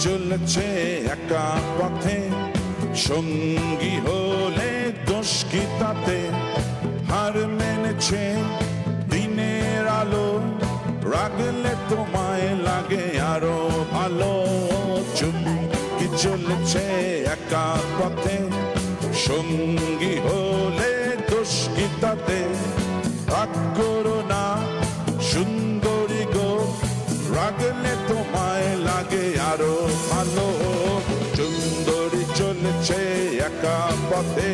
চলেছে একা পথে, সঙ্গী হলে দোষ কি তাতে? হার মেনেছে দিনের আলো, রাগলে তোমায় লাগে আরো ভালো। চুমকি চলেছে একা পথে, সঙ্গী হলে দোষ কি তাতে? রাগ করো না সুন্দরী গো, রাগলে তোমায় লাগে আরো ভালো। সুন্দরী চলেছে একা পথে,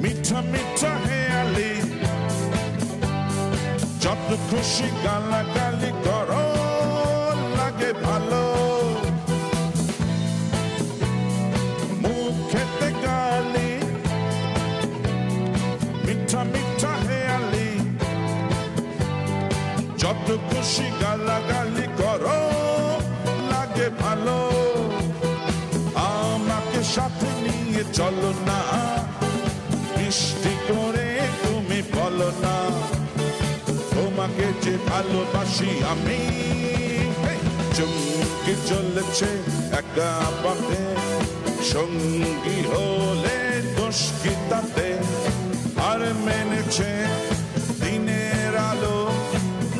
মিঠা মিঠা হেয়ালি, যত খুশি গালাগালি করো লাগে ভালো। মুখেতে গালি, মিঠা মিঠা হেয়ালি, যত খুশি গালাগালি করো লাগে ভালো। আমাকে সাথে নিয়ে চলো না, বৃষ্টি করে তুমি বলো না, তোমাকে যে ভালোবাসি আমি। চুমকি চলেছে একা পথে, সঙ্গী হলে দোষ কি তাতে? আর মেনেছে দিনের আলো,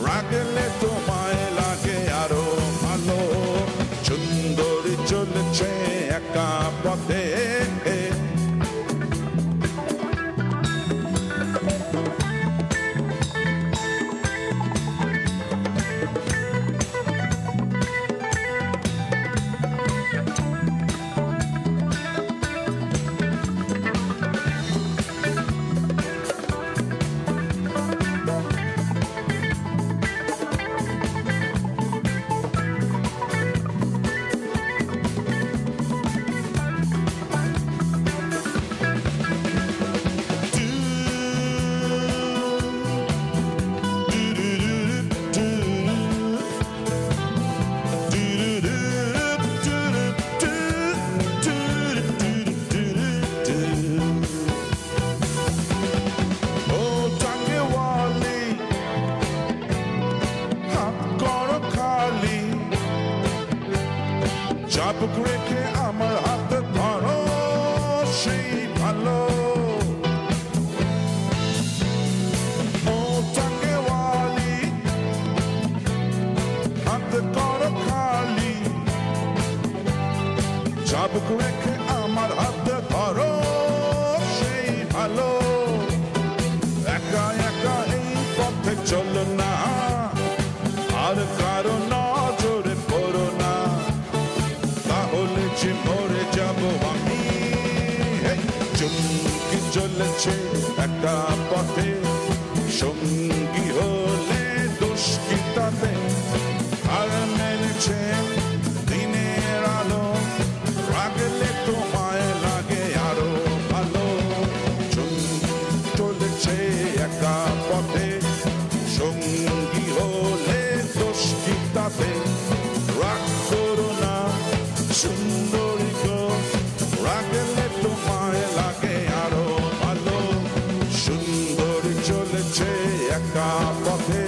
রাগলে তোমায় লাগে আরো ভালো। সুন্দরী চলেছে একা পথে, চাবুক রেখে আমার হাতে ধরো সেই ভালো। ও টাঙ্গেওয়ালি, হাতে করো খালি, চাবুক রেখে আমার হাতে ধরো সেই ভালো। একা একা এই পথে চলো না, আর কারো নজরে পড়ো না, তাহলে যে মরে যাব আমি। চুমকি চলেছে একা পথে, সঙ্গী হলে দোষ কি তাতে? আর মেনেছে দিনের আলো, রাগলে তোমায় লাগে আরো ভালো। চুমকি চলেছে একা পথে, সঙ্গী হলে দোষ কি তাতে? রাগ করো না সুন্দরী গো, রাগলে তোমায় লাগে আরো ভালো। সুন্দরী চলেছে একা পথে,